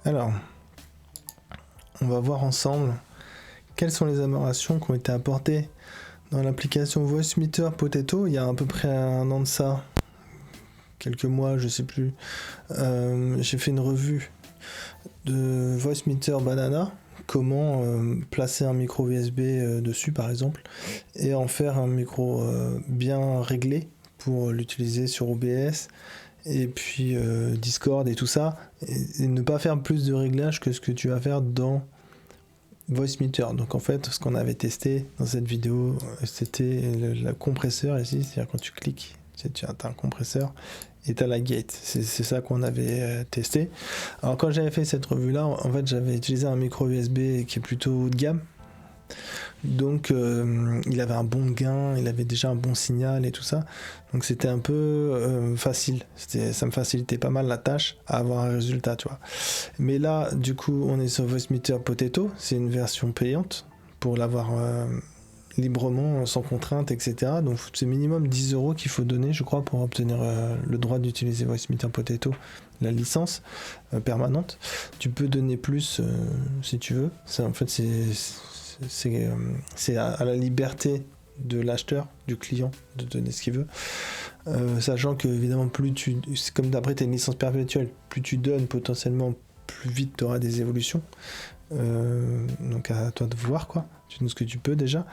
Alors, on va voir ensemble quelles sont les améliorations qui ont été apportées dans l'application Voicemeeter Potato il y a à peu près un an de ça, quelques mois, je sais plus. J'ai fait une revue de Voicemeeter Banana, comment placer un micro USB dessus par exemple, et en faire un micro bien réglé pour l'utiliser sur OBS, et puis Discord et tout ça, et ne pas faire plus de réglages que ce que tu vas faire dans Voicemeeter. Donc en fait, ce qu'on avait testé dans cette vidéo, c'était le compresseur ici, c'est-à-dire quand tu cliques, tu as un compresseur et tu as la gate. C'est ça qu'on avait testé. Alors quand j'avais fait cette revue-là, en fait, j'avais utilisé un micro USB qui est plutôt haut de gamme. Donc il avait un bon gain, il avait déjà un bon signal et tout ça. Donc c'était un peu facile. Ça me facilitait pas mal la tâche à avoir un résultat, tu vois. Mais là, du coup, on est sur Voicemeeter Potato. C'est une version payante pour l'avoir librement, sans contrainte, etc. Donc c'est minimum 10 € qu'il faut donner, je crois, pour obtenir le droit d'utiliser Voicemeeter Potato, la licence permanente. Tu peux donner plus si tu veux. En fait, c'est à la liberté de l'acheteur, du client, de donner ce qu'il veut. Sachant que, évidemment, c'est comme d'après tu as une licence perpétuelle, plus tu donnes potentiellement, plus vite tu auras des évolutions. Donc à toi de voir, quoi. Tu donnes ce que tu peux déjà.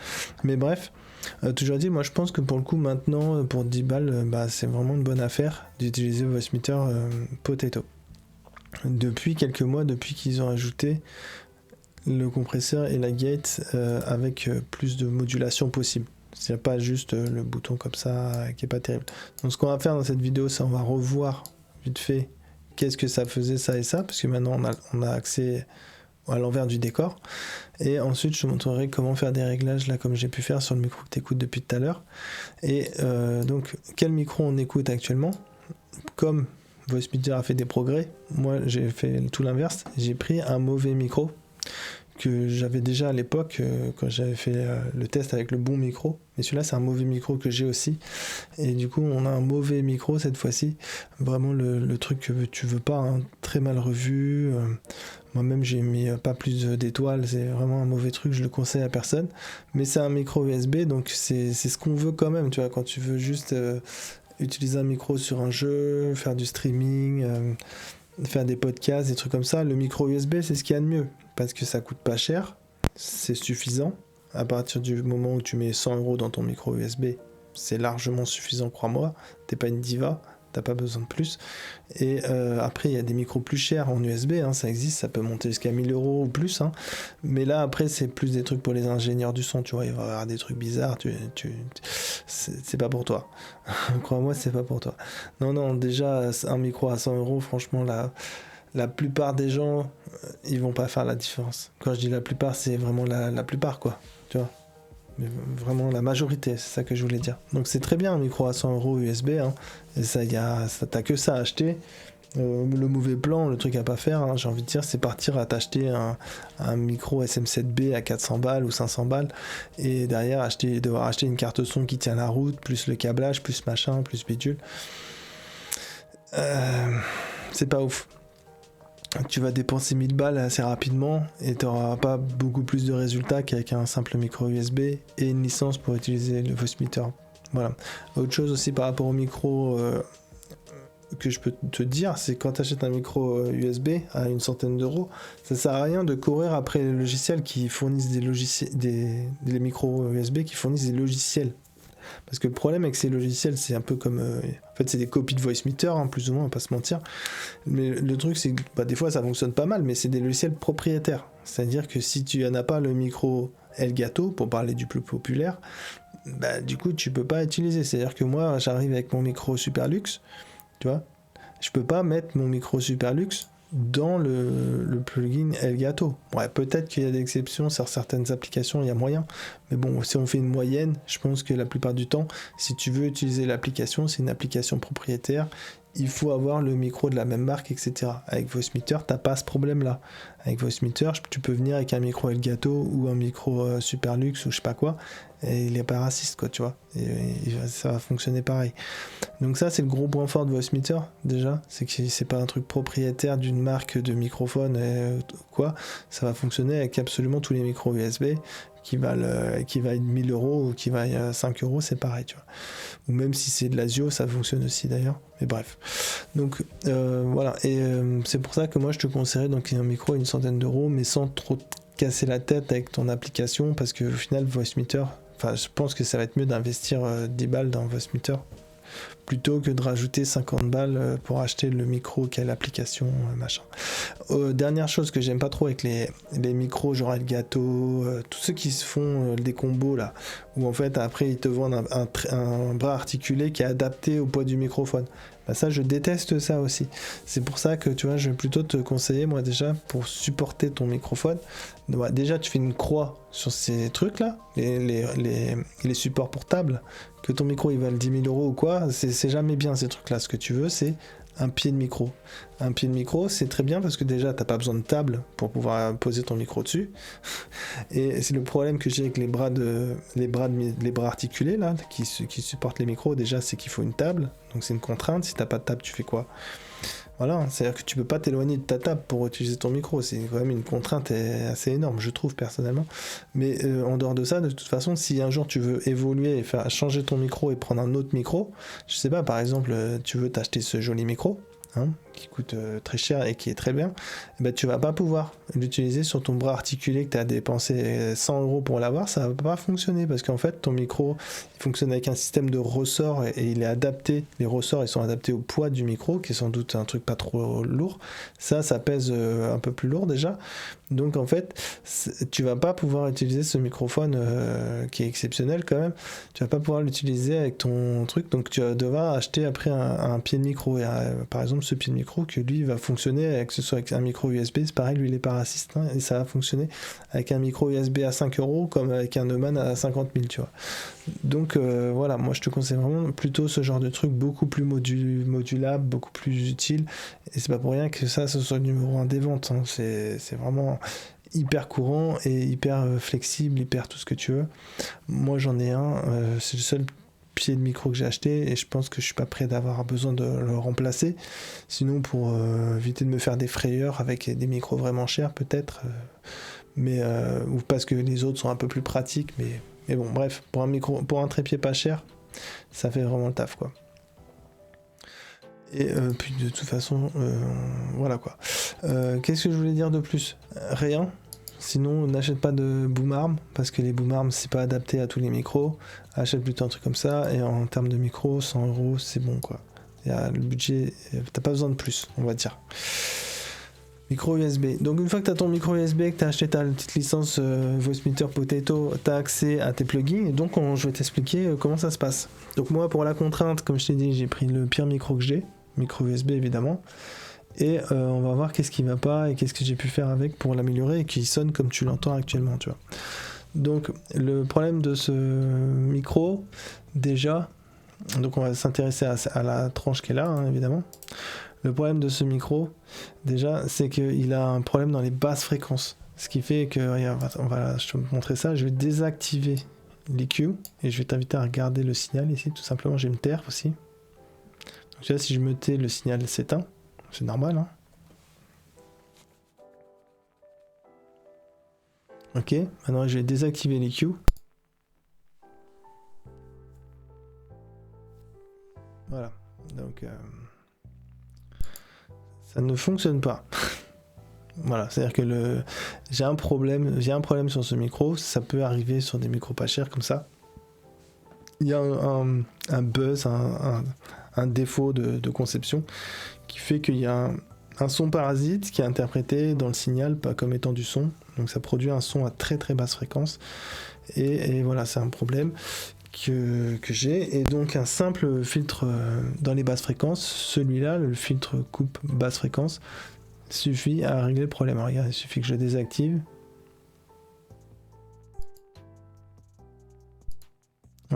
Mais bref, toujours dit, moi je pense que pour le coup, maintenant, pour 10 balles, c'est vraiment une bonne affaire d'utiliser Voicemeeter Potato. Depuis quelques mois, depuis qu'ils ont ajouté le compresseur et la gate avec plus de modulation possible. C'est pas juste le bouton comme ça qui est pas terrible. Donc ce qu'on va faire dans cette vidéo, c'est on va revoir vite fait qu'est-ce que ça faisait ça et ça, parce que maintenant on a accès à l'envers du décor. Et ensuite je te montrerai comment faire des réglages là comme j'ai pu faire sur le micro que tu écoutes depuis tout à l'heure. Et donc quel micro on écoute actuellement? Comme Voicemeeter a fait des progrès, moi j'ai fait tout l'inverse, j'ai pris un mauvais micro que j'avais déjà à l'époque quand j'avais fait le test avec le bon micro, mais celui-là c'est un mauvais micro que j'ai aussi, et du coup on a un mauvais micro cette fois-ci, vraiment le truc que tu veux pas, hein, très mal revu, moi-même j'ai mis pas plus d'étoiles, c'est vraiment un mauvais truc, je le conseille à personne, mais c'est un micro USB, donc c'est ce qu'on veut quand même, tu vois, quand tu veux juste utiliser un micro sur un jeu, faire du streaming, faire des podcasts, des trucs comme ça, le micro USB c'est ce qu'il y a de mieux, parce que ça coûte pas cher, c'est suffisant. À partir du moment où tu mets 100 € dans ton micro USB, c'est largement suffisant, crois-moi. T'es pas une diva, t'as pas besoin de plus. Et après, il y a des micros plus chers en USB, hein, ça existe, ça peut monter jusqu'à 1000 € ou plus. Hein. Mais là, après, c'est plus des trucs pour les ingénieurs du son, tu vois, il va y avoir des trucs bizarres, c'est pas pour toi. Crois-moi, c'est pas pour toi. Non, déjà, un micro à 100 €, franchement, là... La plupart des gens, ils vont pas faire la différence. Quand je dis la plupart, c'est vraiment la plupart, quoi. Tu vois, mais vraiment la majorité, c'est ça que je voulais dire. Donc c'est très bien un micro à 100 € USB, hein. Et ça, t'as que ça à acheter. Le mauvais plan, le truc à pas faire, hein, j'ai envie de dire, c'est partir à t'acheter un micro SM7B à 400 balles ou 500 balles, et derrière devoir acheter une carte son qui tient la route, plus le câblage, plus machin, plus bidule. C'est pas ouf. Tu vas dépenser 1000 balles assez rapidement et tu n'auras pas beaucoup plus de résultats qu'avec un simple micro USB et une licence pour utiliser le Voicemeeter. Voilà. Autre chose aussi par rapport au micro que je peux te dire, c'est quand tu achètes un micro USB à une centaine d'euros, ça sert à rien de courir après les logiciels qui fournissent des micros USB qui fournissent des logiciels. Parce que le problème avec ces logiciels, c'est un peu comme... en fait, c'est des copies de Voicemeeter, hein, plus ou moins, on va pas se mentir. Mais le truc, c'est que des fois, ça fonctionne pas mal, mais c'est des logiciels propriétaires. C'est-à-dire que si tu n'as pas le micro Elgato, pour parler du plus populaire, du coup, tu peux pas utiliser. C'est-à-dire que moi, j'arrive avec mon micro Superlux, tu vois, je peux pas mettre mon micro Superlux dans le plugin Elgato. Ouais, peut-être qu'il y a des exceptions sur certaines applications, il y a moyen. Mais bon, si on fait une moyenne, je pense que la plupart du temps, si tu veux utiliser l'application, c'est une application propriétaire il faut avoir le micro de la même marque, etc. Avec Voicemeeter, t'as pas ce problème-là. Avec Voicemeeter, tu peux venir avec un micro Elgato ou un micro Superlux ou je sais pas quoi, et il est pas raciste, quoi, tu vois. Et ça va fonctionner pareil. Donc ça, c'est le gros point fort de Voicemeeter, déjà. C'est que c'est pas un truc propriétaire d'une marque de microphone, quoi. Ça va fonctionner avec absolument tous les micros USB qui valent 1000 euros ou qui valent 5 euros, c'est pareil, tu vois. Ou même si c'est de l'Asio, ça fonctionne aussi d'ailleurs. Mais bref. Donc voilà. Et c'est pour ça que moi je te conseillerais donc un micro à une centaine d'euros, mais sans trop te casser la tête avec ton application, parce que au final Voicemeeter, enfin je pense que ça va être mieux d'investir 10 balles dans Voicemeeter plutôt que de rajouter 50 balles pour acheter le micro qui a l'application, machin. Dernière chose que j'aime pas trop avec les micros genre Elgato, tous ceux qui se font des combos là, où en fait après ils te vendent un bras articulé qui est adapté au poids du microphone. Bah ça, je déteste ça aussi. C'est pour ça que tu vois, je vais plutôt te conseiller, moi déjà, pour supporter ton microphone, bah, déjà tu fais une croix sur ces trucs là, les supports portables, que ton micro il valent 10 000 euros ou quoi, c'est jamais bien ces trucs là. Ce que tu veux, c'est un pied de micro. Un pied de micro, c'est très bien parce que déjà, t'as pas besoin de table pour pouvoir poser ton micro dessus. Et c'est le problème que j'ai avec les bras articulés là, qui supportent les micros. Déjà, c'est qu'il faut une table, donc c'est une contrainte. Si t'as pas de table, tu fais quoi? Voilà, c'est-à-dire que tu peux pas t'éloigner de ta table pour utiliser ton micro. C'est quand même une contrainte assez énorme, je trouve personnellement. Mais en dehors de ça, de toute façon, si un jour tu veux évoluer et faire changer ton micro et prendre un autre micro, je sais pas, par exemple, tu veux t'acheter ce joli micro, hein, qui coûte très cher et qui est très bien, bah, tu vas pas pouvoir l'utiliser sur ton bras articulé que tu as dépensé 100 euros pour l'avoir, ça va pas fonctionner parce qu'en fait ton micro il fonctionne avec un système de ressorts et il est adapté, les ressorts ils sont adaptés au poids du micro qui est sans doute un truc pas trop lourd, ça pèse un peu plus lourd déjà, donc en fait tu vas pas pouvoir utiliser ce microphone qui est exceptionnel quand même, tu vas pas pouvoir l'utiliser avec ton truc, donc tu vas devoir acheter après un pied de micro et par exemple ce pied de micro que lui va fonctionner, que ce soit avec un micro USB, c'est pareil, lui il est pas raciste, hein, et ça va fonctionner avec un micro USB à 5 euros comme avec un Neumann à 50 000, tu vois. Donc voilà, moi je te conseille vraiment plutôt ce genre de truc beaucoup plus modulable, beaucoup plus utile, et c'est pas pour rien que ça ce soit le numéro 1 des ventes, hein. C'est vraiment hyper courant et hyper flexible, hyper tout ce que tu veux. Moi j'en ai un, c'est le seul pied de micro que j'ai acheté et je pense que je suis pas prêt d'avoir besoin de le remplacer, sinon pour éviter de me faire des frayeurs avec des micros vraiment chers peut-être, mais ou parce que les autres sont un peu plus pratiques, mais bon bref, pour un trépied pas cher, ça fait vraiment le taf quoi. Et puis de toute façon voilà quoi. Qu'est-ce que je voulais dire de plus? Rien. Sinon, n'achète pas de boom arm parce que les boom arm c'est pas adapté à tous les micros. Achète plutôt un truc comme ça et en termes de micro, 100 euros c'est bon quoi. Le budget, t'as pas besoin de plus, on va dire. Micro USB. Donc une fois que tu as ton micro USB, que tu as acheté ta petite licence Voicemeeter Potato, tu as accès à tes plugins et donc je vais t'expliquer comment ça se passe. Donc moi pour la contrainte, comme je t'ai dit, j'ai pris le pire micro que j'ai, micro USB évidemment. Et on va voir qu'est-ce qui va pas et qu'est-ce que j'ai pu faire avec pour l'améliorer et qui sonne comme tu l'entends actuellement, tu vois. Donc le problème de ce micro, déjà, donc on va s'intéresser à la tranche qui est là, hein, évidemment. Le problème de ce micro, déjà, c'est qu'il a un problème dans les basses fréquences. Ce qui fait que, regarde, je vais te montrer ça, je vais désactiver l'EQ et je vais t'inviter à regarder le signal ici, tout simplement, j'ai me taire aussi. Donc là, si je me tais, le signal s'éteint. C'est normal, hein. Ok, maintenant je vais désactiver l'EQ. Voilà, donc ça ne fonctionne pas. Voilà, c'est-à-dire que j'ai un problème sur ce micro, ça peut arriver sur des micros pas chers comme ça. Il y a un buzz, un défaut de conception qui fait qu'il y a un son parasite qui est interprété dans le signal pas comme étant du son, donc ça produit un son à très très basse fréquence et voilà, c'est un problème que j'ai, et donc un simple filtre dans les basses fréquences, celui-là, le filtre coupe basse fréquence, suffit à régler le problème. Alors, regarde, il suffit que je le désactive.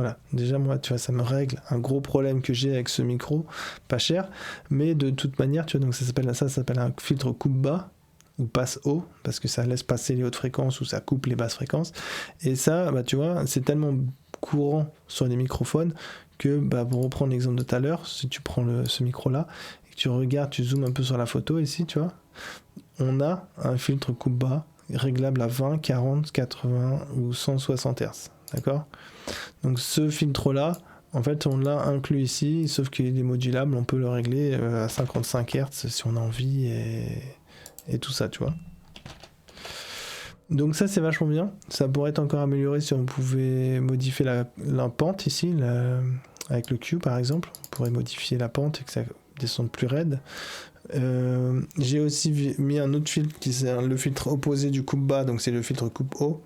Voilà, déjà moi, tu vois, ça me règle un gros problème que j'ai avec ce micro, pas cher, mais de toute manière, tu vois, donc ça s'appelle un filtre coupe bas ou passe haut, parce que ça laisse passer les hautes fréquences ou ça coupe les basses fréquences. Et ça, bah tu vois, c'est tellement courant sur les microphones que, bah, pour reprendre l'exemple de tout à l'heure, si tu prends ce micro-là et que tu regardes, tu zoomes un peu sur la photo ici, tu vois, on a un filtre coupe bas réglable à 20, 40, 80 ou 160 Hz, d'accord ? Donc ce filtre-là, en fait, on l'a inclus ici, sauf qu'il est modulable, on peut le régler à 55 Hz si on a envie et tout ça, tu vois. Donc ça, c'est vachement bien. Ça pourrait être encore amélioré si on pouvait modifier la pente ici, avec le Q par exemple. On pourrait modifier la pente et que ça descende plus raide. J'ai aussi mis un autre filtre qui c'est le filtre opposé du coupe bas, donc c'est le filtre coupe haut,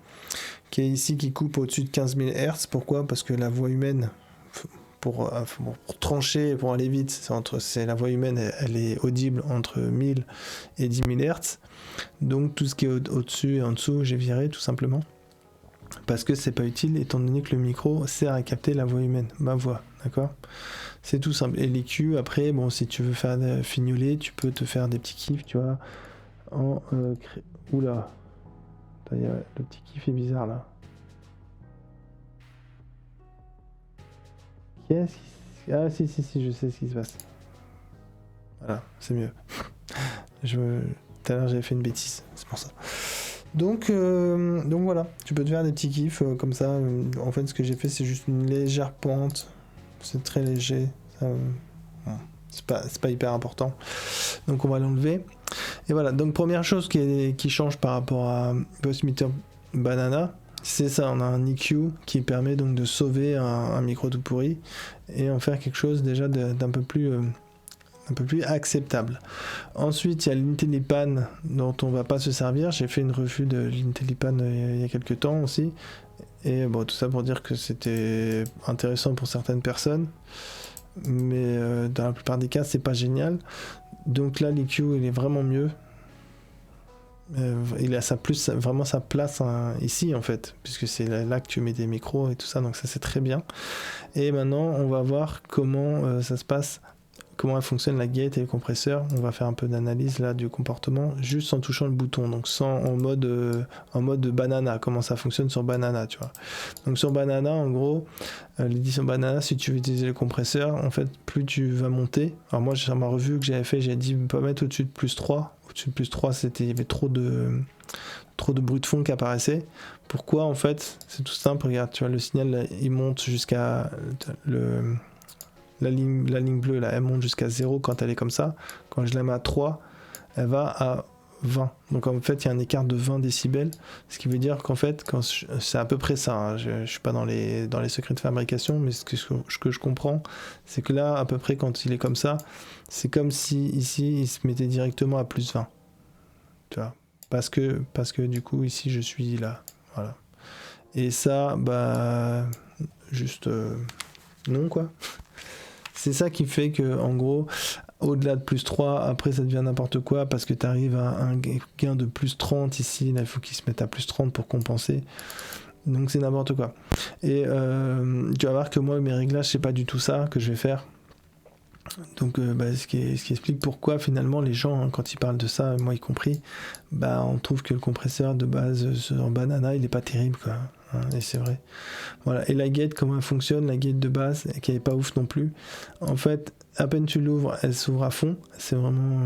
qui est ici, qui coupe au-dessus de 15 000 Hz. Pourquoi ? Parce que la voix humaine, pour trancher, pour aller vite, la voix humaine, elle est audible entre 1000 et 10 000 Hz. Donc tout ce qui est au-dessus et en dessous, j'ai viré tout simplement. Parce que c'est pas utile, étant donné que le micro sert à capter la voix humaine, ma voix, d'accord ? C'est tout simple. Et les Q, après, bon, si tu veux faire fignoler, tu peux te faire des petits kiffs, tu vois, Oula, le petit kiff est bizarre là. Ah si, je sais ce qui se passe. Voilà, c'est mieux. Tout à l'heure j'avais fait une bêtise, c'est pour ça. Donc voilà, tu peux te faire des petits kiffs comme ça. En fait, ce que j'ai fait, c'est juste une légère pente. C'est très léger. C'est pas hyper important. Donc on va l'enlever. Et voilà, donc première chose qui change par rapport à Bossmeter Banana, c'est ça, on a un EQ qui permet donc de sauver un micro tout pourri et en faire quelque chose déjà d'un peu plus acceptable. Ensuite, il y a l'Intellipan dont on va pas se servir. J'ai fait une revue de l'Intellipan il y a quelques temps aussi. Et bon, tout ça pour dire que c'était intéressant pour certaines personnes. Mais dans la plupart des cas, c'est pas génial. Donc là, l'EQ, il est vraiment mieux. Il a vraiment sa place ici en fait, puisque c'est là que tu mets des micros et tout ça, donc ça c'est très bien. Et maintenant on va voir comment ça se passe, comment fonctionne la gate et le compresseur. On va faire un peu d'analyse là du comportement juste en touchant le bouton, donc en mode banana, comment ça fonctionne sur banana, tu vois. Donc sur banana, en gros, l'édition banana, si tu veux utiliser le compresseur, en fait plus tu vas monter, alors moi sur ma revue que j'avais fait, j'ai dit pas mettre au-dessus de +3. Au-dessus de +3, il y avait trop de bruit de fond qui apparaissait. Pourquoi en fait ? C'est tout simple, regarde, tu vois, le signal là, il monte jusqu'à la ligne bleue là, elle monte jusqu'à 0 quand elle est comme ça. Quand je la mets à 3, elle va à 20. Donc en fait, il y a un écart de 20 décibels, ce qui veut dire qu'en fait, c'est à peu près ça, hein. Je suis pas dans les secrets de fabrication, mais ce que je comprends, c'est que là, à peu près quand il est comme ça, c'est comme si ici, il se mettait directement à +20. Tu vois, parce que du coup, ici, je suis là. Voilà. Et ça, bah, juste non, quoi. C'est ça qui fait que, en gros, au-delà de +3, après ça devient n'importe quoi parce que tu arrives à un gain de +30 ici. Là, il faut qu'il se mette à +30 pour compenser. Donc c'est n'importe quoi. Et tu vas voir que moi, mes réglages, c'est pas du tout ça que je vais faire. Donc ce qui explique pourquoi finalement les gens, hein, quand ils parlent de ça, moi y compris, bah, on trouve que le compresseur de base en banana, il est pas terrible, quoi. Et c'est vrai. Voilà. Et la gate, comment elle fonctionne, la gate de base, qui est pas ouf non plus. En fait, à peine tu l'ouvres, elle s'ouvre à fond. C'est vraiment,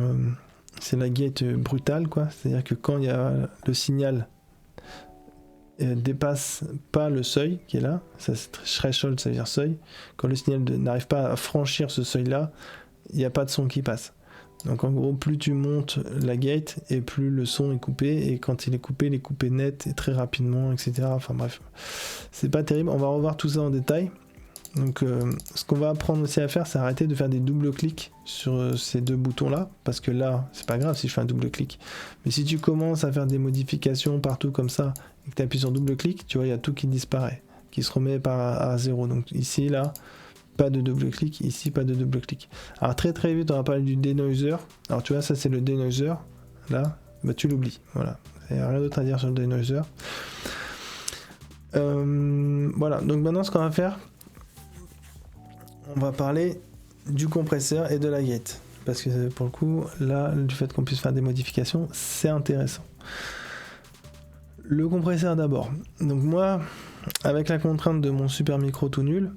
c'est la gate brutale, quoi. C'est-à-dire que quand il y a le signal dépasse pas le seuil qui est là, ça c'est threshold, ça veut dire seuil. Quand le signal n'arrive pas à franchir ce seuil-là, il n'y a pas de son qui passe. Donc en gros, plus tu montes la gate et plus le son est coupé, et quand il est coupé net et très rapidement, etc. Enfin bref, c'est pas terrible. On va revoir tout ça en détail. Donc ce qu'on va apprendre aussi à faire, c'est arrêter de faire des doubles clics sur ces deux boutons là, parce que là c'est pas grave si je fais un double clic, mais si tu commences à faire des modifications partout comme ça et que tu appuies sur double clic, tu vois, il y a tout qui disparaît, qui se remet à 0. Donc ici là, pas de double clic, ici pas de double clic. Alors très très vite on va parler du denoiser. Alors tu vois, ça c'est le denoiser là, bah tu l'oublies, voilà, il n'y a rien d'autre à dire sur le denoiser. Voilà, donc maintenant ce qu'on va faire, on va parler du compresseur et de la gate. Parce que pour le coup, là, du fait qu'on puisse faire des modifications, c'est intéressant. Le compresseur d'abord. Donc moi, avec la contrainte de mon super micro tout nul,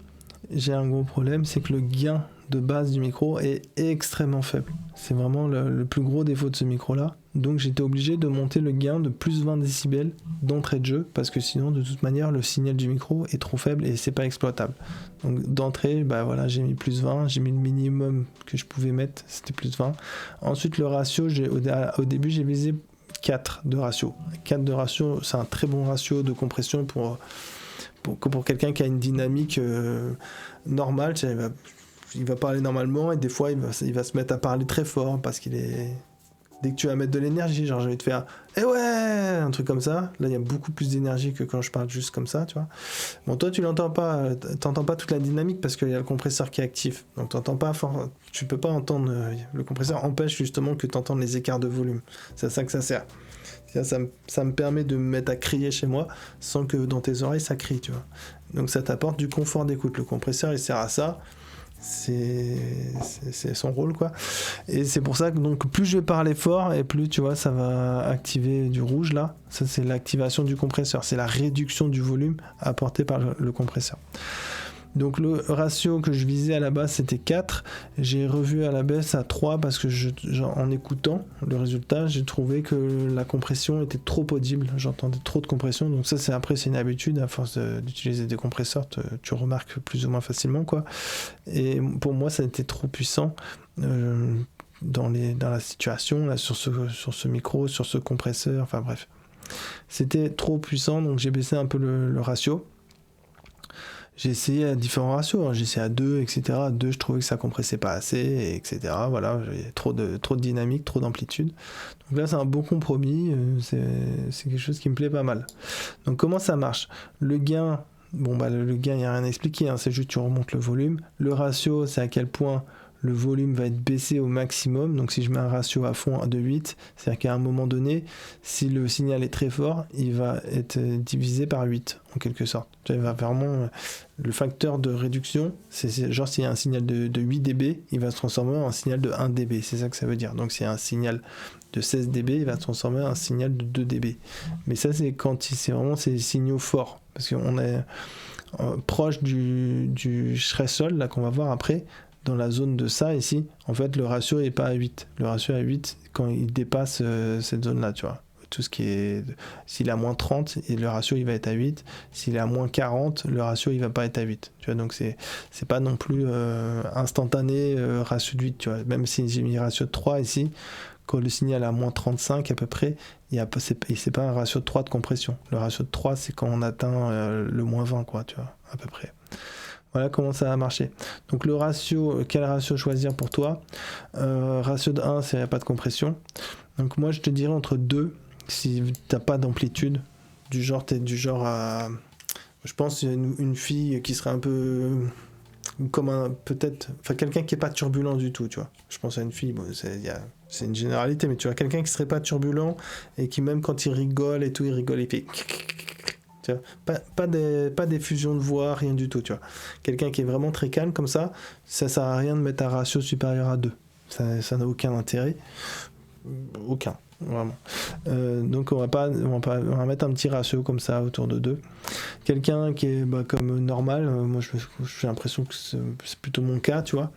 j'ai un gros problème, c'est que le gain de base du micro est extrêmement faible. C'est vraiment le plus gros défaut de ce micro-là. Donc j'étais obligé de monter le gain de plus 20 décibels d'entrée de jeu, parce que sinon, de toute manière, le signal du micro est trop faible et c'est pas exploitable. Donc d'entrée, j'ai mis plus 20, j'ai mis le minimum que je pouvais mettre, c'était plus 20. Ensuite, le ratio, au début, j'ai visé 4 de ratio. 4 de ratio, c'est un très bon ratio de compression pour quelqu'un qui a une dynamique normale. Il va parler normalement et des fois il va se mettre à parler très fort parce qu'il est... Dès que tu vas mettre de l'énergie, genre je vais te faire « Eh ouais !» un truc comme ça. Là, il y a beaucoup plus d'énergie que quand je parle juste comme ça, tu vois. Bon, toi, tu l'entends pas, t'entends pas toute la dynamique parce qu'il y a le compresseur qui est actif. Donc, t'entends pas fort, tu peux pas entendre... le compresseur empêche justement que tu entendes les écarts de volume. C'est à ça que ça sert. Ça me permet de me mettre à crier chez moi sans que dans tes oreilles, ça crie, tu vois. Donc, ça t'apporte du confort d'écoute. Le compresseur, il sert à ça. C'est son rôle, quoi. Et c'est pour ça que donc plus je vais parler fort et plus tu vois ça va activer du rouge là. Ça c'est l'activation du compresseur, c'est la réduction du volume apporté par le compresseur. Donc le ratio que je visais à la base c'était 4, j'ai revu à la baisse à 3 parce que en écoutant le résultat, j'ai trouvé que la compression était trop audible, j'entendais trop de compression, donc ça c'est une habitude, à force d'utiliser des compresseurs, tu remarques plus ou moins facilement, quoi. Et pour moi ça a été trop puissant dans la situation, là, sur ce micro, sur ce compresseur, enfin bref. C'était trop puissant, donc j'ai baissé un peu le ratio. J'ai essayé à différents ratios, hein. J'ai essayé à 2, etc. À 2, je trouvais que ça compressait pas assez, etc. Voilà, j'avais trop de dynamique, trop d'amplitude. Donc là, c'est un bon compromis, c'est quelque chose qui me plaît pas mal. Donc comment ça marche ? Le gain, le gain, il n'y a rien à expliquer, hein, c'est juste tu remontes le volume. Le ratio, c'est à quel point le volume va être baissé au maximum. Donc si je mets un ratio à fond de 8, c'est-à-dire qu'à un moment donné, si le signal est très fort, il va être divisé par 8, en quelque sorte. Il va vraiment... Le facteur de réduction, c'est genre s'il y a un signal de 8 dB, il va se transformer en un signal de 1 dB. C'est ça que ça veut dire. Donc s'il y a un signal de 16 dB, il va se transformer en un signal de 2 dB. Mais ça, c'est quand c'est vraiment ces signaux forts. Parce qu'on est proche du threshold, là, qu'on va voir après. Dans la zone de ça ici, en fait le ratio est pas à 8. Le ratio est à 8 quand il dépasse cette zone là, tu vois. Tout ce qui est... S'il est à moins 30, et le ratio il va être à 8. S'il est à moins 40, le ratio il va pas être à 8. Tu vois, donc c'est pas non plus instantané ratio de 8, tu vois. Même si j'ai mis ratio de 3 ici, quand le signal est à moins 35 à peu près, c'est pas un ratio de 3 de compression. Le ratio de 3, c'est quand on atteint le moins 20, quoi, tu vois, à peu près. Voilà comment ça va marcher. Donc le ratio, quel ratio choisir pour toi ? Ratio de 1, c'est pas de compression. Donc moi je te dirais entre 2, si t'as pas d'amplitude. T'es du genre à... Je pense une fille qui serait un peu... comme peut-être... Enfin quelqu'un qui est pas turbulent du tout, tu vois. Je pense à une fille, c'est une généralité, mais tu vois, quelqu'un qui serait pas turbulent et qui même quand il rigole et tout, il rigole, il fait... Tu vois, pas des fusions de voix, rien du tout, tu vois. Quelqu'un qui est vraiment très calme comme ça sert à rien de mettre un ratio supérieur à 2. Ça n'a aucun intérêt. Aucun, vraiment. Donc on va mettre un petit ratio comme ça autour de 2. Quelqu'un qui est comme normal, moi j'ai l'impression que c'est plutôt mon cas, tu vois.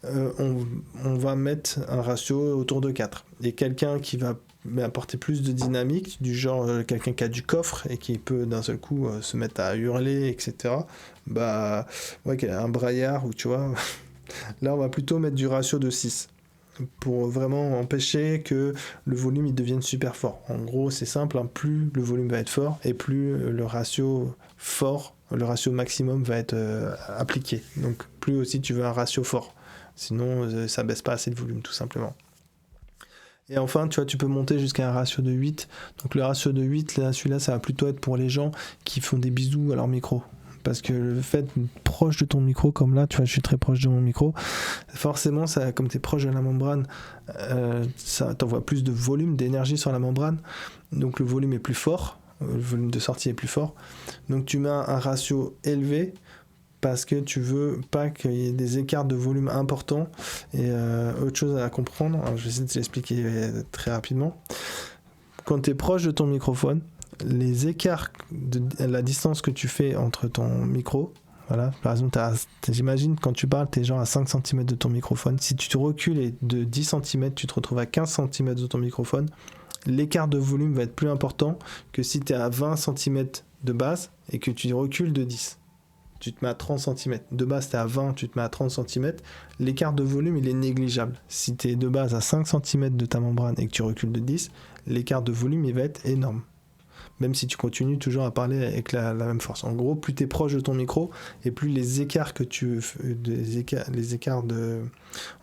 On va mettre un ratio autour de 4. Et quelqu'un qui va apporter plus de dynamique, du genre quelqu'un qui a du coffre et qui peut d'un seul coup se mettre à hurler, etc. Un braillard, ou tu vois, là on va plutôt mettre du ratio de 6 pour vraiment empêcher que le volume il devienne super fort. En gros c'est simple, hein, plus le volume va être fort et plus le ratio fort, le ratio maximum va être appliqué. Donc plus aussi tu veux un ratio fort, sinon ça baisse pas assez de volume tout simplement. Et enfin, tu vois, tu peux monter jusqu'à un ratio de 8. Donc le ratio de 8, là, celui-là, ça va plutôt être pour les gens qui font des bisous à leur micro. Parce que le fait d'être proche de ton micro, comme là, tu vois, je suis très proche de mon micro, forcément, ça, comme tu es proche de la membrane, ça t'envoie plus de volume, d'énergie sur la membrane. Donc le volume est plus fort, le volume de sortie est plus fort. Donc tu mets un ratio élevé parce que tu veux pas qu'il y ait des écarts de volume importants. Et autre chose à comprendre, alors je vais essayer de l'expliquer très rapidement. Quand tu es proche de ton microphone, les écarts de la distance que tu fais entre ton micro, voilà, par exemple, j'imagine quand tu parles, tu es genre à 5 cm de ton microphone. Si tu te recules de 10 cm, tu te retrouves à 15 cm de ton microphone, l'écart de volume va être plus important que si tu es à 20 cm de base et que tu recules de 10. Tu te mets à 30 cm. De base, tu es à 20, tu te mets à 30 cm. L'écart de volume, il est négligeable. Si tu es de base à 5 cm de ta membrane et que tu recules de 10, l'écart de volume, il va être énorme. Même si tu continues toujours à parler avec la même force. En gros, plus tu es proche de ton micro et plus les écarts que les écarts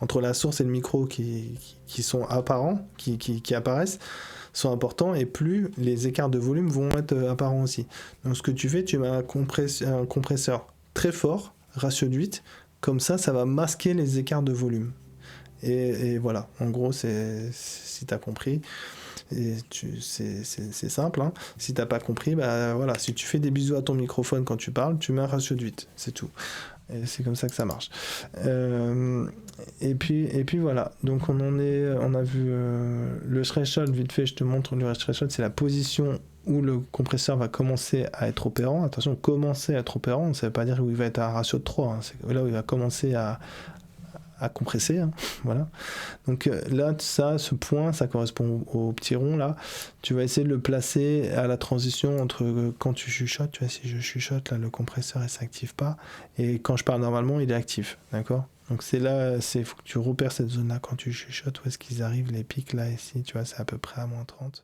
entre la source et le micro qui sont apparents, qui apparaissent, sont importants, et plus les écarts de volume vont être apparents aussi. Donc ce que tu fais, tu mets un compresseur très fort, ratio de 8, comme ça va masquer les écarts de volume. Et voilà, en gros, si tu as compris. Et c'est simple, hein. Si t'as pas compris, bah voilà, si tu fais des bisous à ton microphone quand tu parles, tu mets un ratio de 8, c'est tout. Et c'est comme ça que ça marche. Et puis voilà, donc on a vu le threshold, vite fait, je te montre le threshold, c'est la position où le compresseur va commencer à être opérant. Attention, commencer à être opérant, ça veut pas dire où il va être à un ratio de 3, hein. C'est là où il va commencer à compresser, hein. Voilà. Donc là, ce point, ça correspond au petit rond là. Tu vas essayer de le placer à la transition entre quand tu chuchotes, tu vois, si je chuchote là, le compresseur il s'active pas, et quand je parle normalement, il est actif, d'accord. Donc c'est là, faut que tu repères cette zone là quand tu chuchotes, où est-ce qu'ils arrivent, les pics là, ici, tu vois, c'est à peu près à moins 30.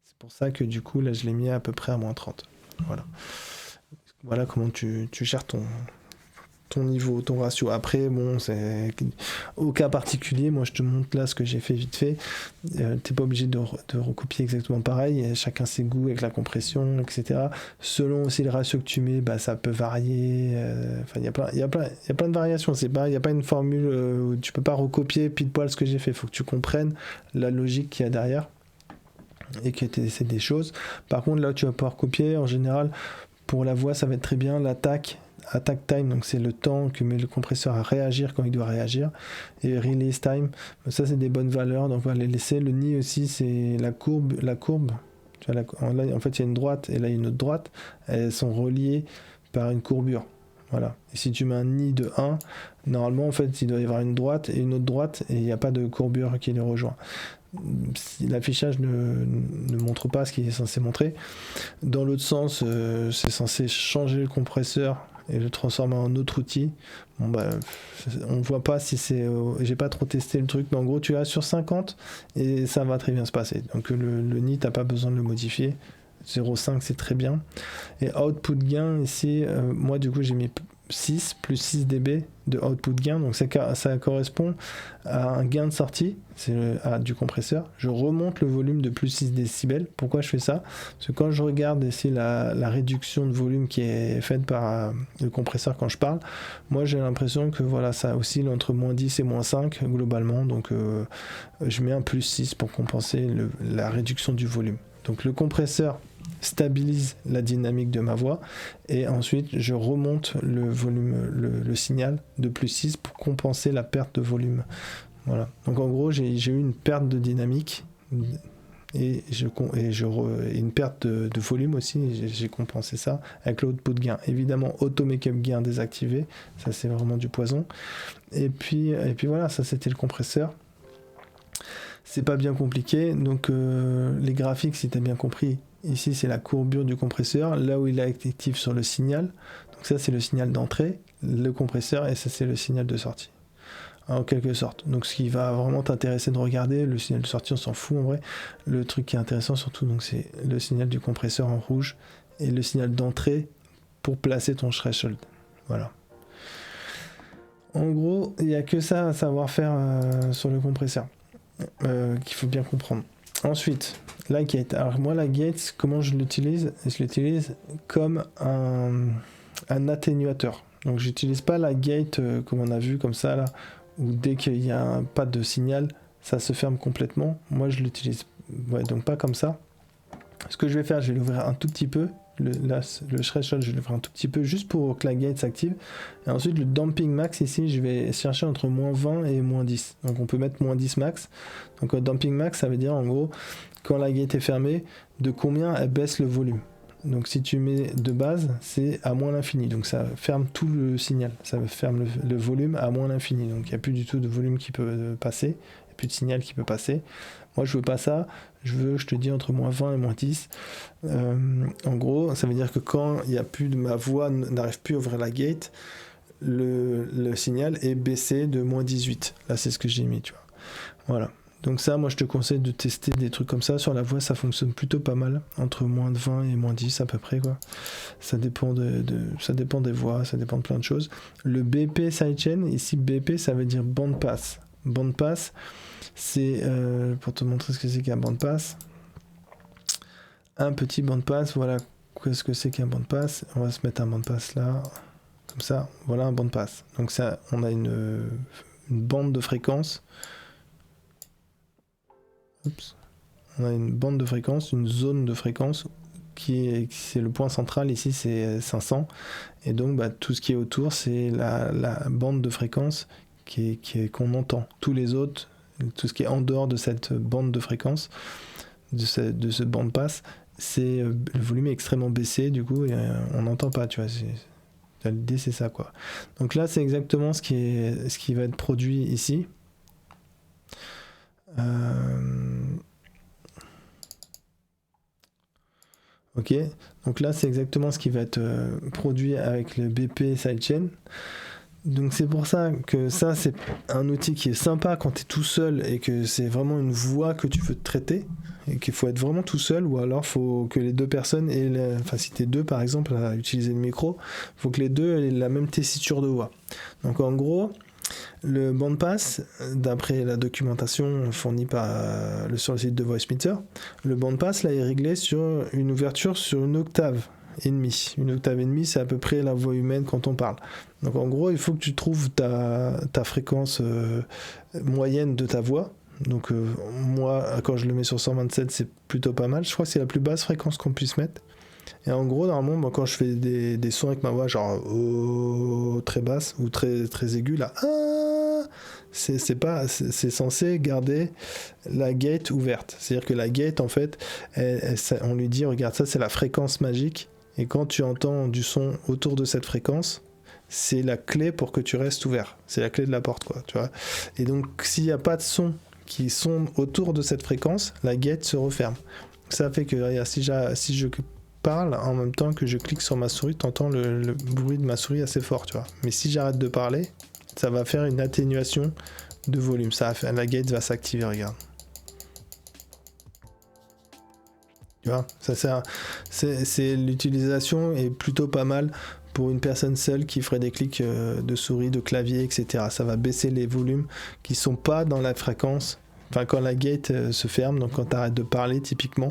C'est pour ça que du coup là, je l'ai mis à peu près à moins 30. Voilà comment tu gères ton niveau, ton ratio. Après, bon, c'est au cas particulier, moi je te montre là ce que j'ai fait vite fait. T'es pas obligé de recopier exactement pareil, chacun ses goûts avec la compression, etc. Selon aussi le ratio que tu mets, bah, ça peut varier. Enfin, il y a plein de variations. Il n'y a pas une formule où tu peux pas recopier pile poil ce que j'ai fait. Il faut que tu comprennes la logique qu'il y a derrière et que tu essaies des choses. Par contre, là, tu vas pouvoir copier. En général, pour la voix, ça va être très bien. Attack time, donc c'est le temps que met le compresseur à réagir quand il doit réagir, et release time, ça c'est des bonnes valeurs, donc on va les laisser. Le ni aussi, c'est la courbe, tu vois, là, en fait il y a une droite et là il y a une autre droite, elles sont reliées par une courbure, voilà. Et si tu mets un ni de 1, normalement en fait il doit y avoir une droite et une autre droite, et il n'y a pas de courbure qui les rejoint. Si l'affichage ne montre pas ce qu'il est censé montrer. Dans l'autre sens, c'est censé changer le compresseur et le transformer en autre outil. Bon bah, on voit pas si c'est... j'ai pas trop testé le truc, mais en gros tu l'as sur 50 et ça va très bien se passer. Donc le nid, t'as pas besoin de le modifier. 0,5 c'est très bien. Et output gain ici, moi du coup j'ai mis 6 plus 6 dB de output gain, donc ça correspond à un gain de sortie du compresseur. Je remonte le volume de plus 6 décibels. Pourquoi je fais ça? Parce que quand je regarde ici la réduction de volume qui est faite par le compresseur quand je parle, moi j'ai l'impression que voilà, ça oscille entre moins 10 et moins 5 globalement, donc je mets un plus 6 pour compenser la réduction du volume. Donc le compresseur stabilise la dynamique de ma voix, et ensuite je remonte le volume, le signal de plus 6 pour compenser la perte de volume. Voilà. Donc en gros j'ai eu une perte de dynamique et une perte de volume aussi, j'ai compensé ça avec l'output gain. Évidemment auto make-up gain désactivé, ça c'est vraiment du poison. Et puis voilà, ça c'était le compresseur. C'est pas bien compliqué, donc les graphiques, si tu as bien compris, ici c'est la courbure du compresseur, là où il est actif sur le signal, donc ça c'est le signal d'entrée, le compresseur, et ça c'est le signal de sortie, en quelque sorte. Donc ce qui va vraiment t'intéresser de regarder, le signal de sortie on s'en fout en vrai, le truc qui est intéressant surtout, donc c'est le signal du compresseur en rouge, et le signal d'entrée pour placer ton threshold. Voilà. En gros, il n'y a que ça à savoir faire sur le compresseur. Qu'il faut bien comprendre. Ensuite, la gate. Alors moi la gate, comment je l'utilise? Je l'utilise comme un atténuateur. Donc j'utilise pas la gate comme on a vu comme ça là, où dès qu'il y a pas de signal, ça se ferme complètement. Moi je l'utilise donc pas comme ça. Ce que je vais faire, je vais l'ouvrir un tout petit peu le threshold, je le ferai un tout petit peu juste pour que la gate s'active. Et ensuite, le damping max ici, je vais chercher entre moins 20 et moins 10. Donc on peut mettre moins 10 max. Donc damping max, ça veut dire en gros, quand la gate est fermée, de combien elle baisse le volume. Donc si tu mets de base, c'est à moins l'infini. Donc ça ferme tout le signal. Ça ferme le volume à moins l'infini. Donc il n'y a plus du tout de volume qui peut passer. Il n'y a plus de signal qui peut passer. Moi je veux pas ça. Je te dis entre moins 20 et moins 10. En gros, ça veut dire que quand il y a plus de ma voix n'arrive plus à ouvrir la gate, le signal est baissé de moins 18. Là c'est ce que j'ai mis, tu vois. Voilà. Donc ça, moi je te conseille de tester des trucs comme ça. Sur la voix, ça fonctionne plutôt pas mal. Entre moins de 20 et moins 10 à peu près, quoi. Ça dépend ça dépend des voix, ça dépend de plein de choses. Le BP sidechain, ici BP, ça veut dire bandpass. Bandpass, c'est, pour te montrer ce que c'est qu'un bandpass, un petit bandpass, voilà. Qu'est-ce que c'est qu'un bandpass? On va se mettre un bandpass là, comme ça. Voilà un bandpass. Donc ça, on a une bande de fréquence. Oups. On a une bande de fréquence, une zone de fréquence c'est le point central. Ici c'est 500 et donc tout ce qui est autour c'est la bande de fréquence qu'on entend. Tous les autres, tout ce qui est en dehors de cette bande de fréquence, de ce band pass, c'est le volume est extrêmement baissé du coup et on n'entend pas, tu vois. L'idée c'est ça, quoi. Donc là c'est exactement ce qui va être produit ici. Ok, donc là c'est exactement ce qui va être produit avec le BP sidechain. Donc c'est pour ça que ça c'est un outil qui est sympa quand tu es tout seul et que c'est vraiment une voix que tu veux traiter et qu'il faut être vraiment tout seul, ou alors faut que les deux personnes enfin si t'es deux par exemple à utiliser le micro, faut que les deux aient la même tessiture de voix. Donc en gros, le bandpass, d'après la documentation fournie sur le site de Voicemeeter, le bandpass là est réglé sur une ouverture sur une octave et demie. Une octave et demie, c'est à peu près la voix humaine quand on parle. Donc en gros, il faut que tu trouves ta fréquence moyenne de ta voix. Donc moi, quand je le mets sur 127, c'est plutôt pas mal. Je crois que c'est la plus basse fréquence qu'on puisse mettre. Et en gros, normalement, moi, quand je fais des sons avec ma voix, genre très basse ou très, très aiguë, là, c'est censé garder la gate ouverte. C'est-à-dire que la gate, en fait, on lui dit, regarde, ça, c'est la fréquence magique. Et quand tu entends du son autour de cette fréquence, c'est la clé pour que tu restes ouvert. C'est la clé de la porte, quoi, tu vois. Et donc, s'il n'y a pas de son qui sont autour de cette fréquence, la gate se referme. Ça fait que, regarde, si je parle en même temps que je clique sur ma souris, t'entends le bruit de ma souris assez fort, tu vois. Mais si j'arrête de parler, ça va faire une atténuation de volume. La gate va s'activer, regarde. Tu vois, c'est l'utilisation est plutôt pas mal pour une personne seule qui ferait des clics de souris, de clavier, etc. Ça va baisser les volumes qui sont pas dans la fréquence. Enfin, quand la gate se ferme, donc quand tu arrêtes de parler, typiquement,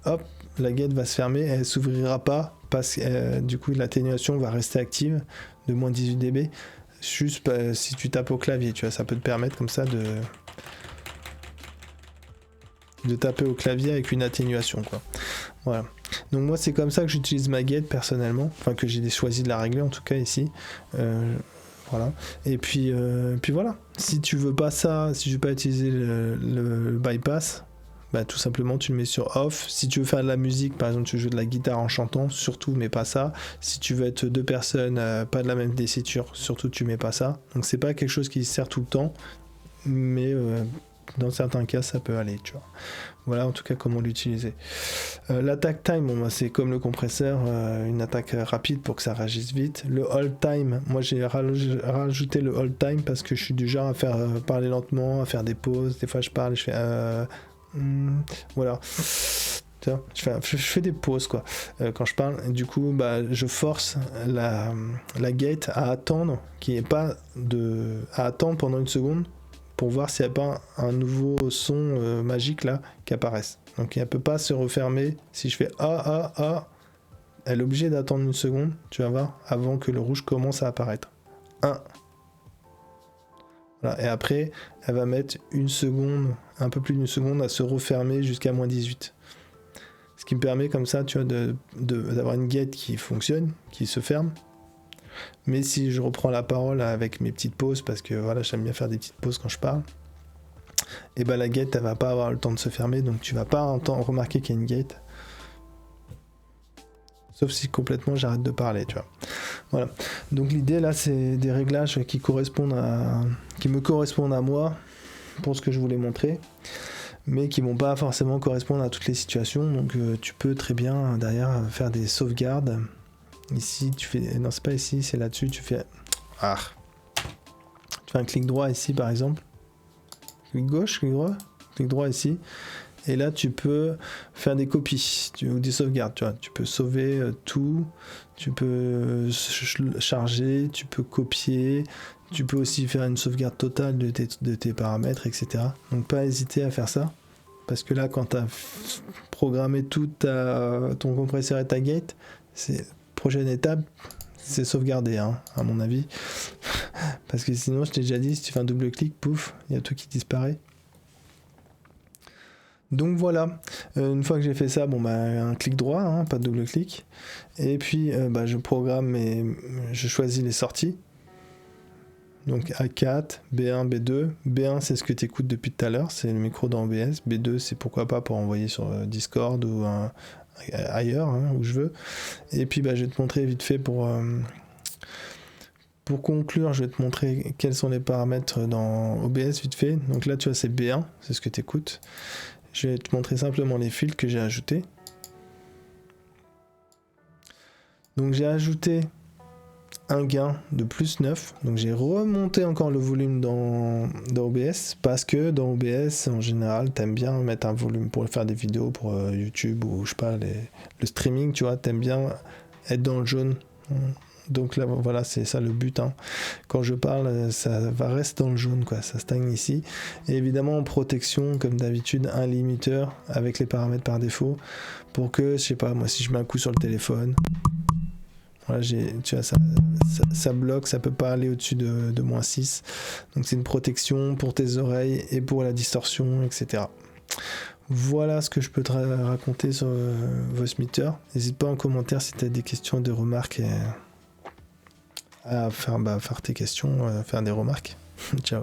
hop, la gate va se fermer, elle s'ouvrira pas parce que du coup l'atténuation va rester active de moins 18 dB. Juste si tu tapes au clavier, tu vois, ça peut te permettre comme ça de taper au clavier avec une atténuation, quoi. Voilà. Donc moi c'est comme ça que j'utilise ma gate personnellement, enfin que j'ai choisi de la régler en tout cas ici. Voilà. Et puis voilà. Si tu veux pas ça, si je veux pas utiliser le bypass, tout simplement tu le mets sur off. Si tu veux faire de la musique, par exemple tu joues de la guitare en chantant, surtout mets pas ça. Si tu veux être deux personnes, pas de la même tessiture, surtout tu mets pas ça. Donc c'est pas quelque chose qui sert tout le temps, mais dans certains cas ça peut aller, tu vois. Voilà en tout cas comment l'utiliser. L'attack time, c'est comme le compresseur, une attaque rapide pour que ça réagisse vite. Le hold time, moi j'ai rajouté le hold time parce que je suis du genre à faire parler lentement, à faire des pauses. Des fois je parle et je fais voilà. Je fais des pauses, quoi, quand je parle. Et du coup, je force la gate à attendre, à attendre pendant une seconde pour voir s'il n'y a pas un nouveau son magique là qui apparaisse. Donc elle peut pas se refermer. Si je fais elle est obligée d'attendre une seconde, tu vas voir, avant que le rouge commence à apparaître. 1. Voilà. Et après, elle va mettre une seconde, un peu plus d'une seconde à se refermer jusqu'à moins 18. Ce qui me permet comme ça, tu vois, d'avoir une gate qui fonctionne, qui se ferme. Mais si je reprends la parole avec mes petites pauses, parce que voilà, j'aime bien faire des petites pauses quand je parle, et ben la gate, elle va pas avoir le temps de se fermer, donc tu vas pas remarquer qu'il y a une gate. Sauf si complètement j'arrête de parler, tu vois. Voilà. Donc l'idée là, c'est des réglages qui me correspondent à moi pour ce que je voulais montrer, mais qui vont pas forcément correspondre à toutes les situations. Donc tu peux très bien derrière faire des sauvegardes. Ici, tu fais, non c'est pas ici, c'est là-dessus. Tu fais un clic droit ici par exemple. Clic gauche, clic droit ici. Et là, tu peux faire des copies ou des sauvegardes, tu vois. Tu peux sauver tout, tu peux charger, tu peux copier, tu peux aussi faire une sauvegarde totale de tes paramètres, etc. Donc, pas hésiter à faire ça. Parce que là, quand tu as programmé tout ton compresseur et ta gate, prochaine étape, c'est sauvegarder, hein, à mon avis. Parce que sinon, je t'ai déjà dit, si tu fais un double clic, pouf, il y a tout qui disparaît. Donc voilà, une fois que j'ai fait ça, un clic droit, hein, pas de double clic, et puis je programme je choisis les sorties. Donc A4, B1, B2. B1 c'est ce que tu écoutes depuis tout à l'heure, c'est le micro dans OBS. B2 c'est pourquoi pas pour envoyer sur Discord ou ailleurs, hein, où je veux. Et puis je vais te montrer vite fait pour conclure, je vais te montrer quels sont les paramètres dans OBS vite fait. Donc là tu vois c'est B1, c'est ce que tu écoutes. Je vais te montrer simplement les filtres que j'ai ajoutés. Donc j'ai ajouté un gain de plus 9. Donc j'ai remonté encore le volume dans OBS. Parce que dans OBS, en général, t'aimes bien mettre un volume pour faire des vidéos pour YouTube ou je sais pas, le streaming, tu vois, t'aimes bien être dans le jaune. Donc là, voilà, c'est ça le but, hein. Quand je parle, ça va rester dans le jaune, quoi. Ça stagne ici. Et évidemment, en protection, comme d'habitude, un limiteur avec les paramètres par défaut pour que, je sais pas, moi, si je mets un coup sur le téléphone, voilà, tu vois, ça bloque, ça peut pas aller au-dessus de -6. Donc c'est une protection pour tes oreilles et pour la distorsion, etc. Voilà ce que je peux te raconter sur Voicemeeter. N'hésite pas en commentaire si tu as des questions, des remarques. À faire tes questions, faire des remarques. Ciao.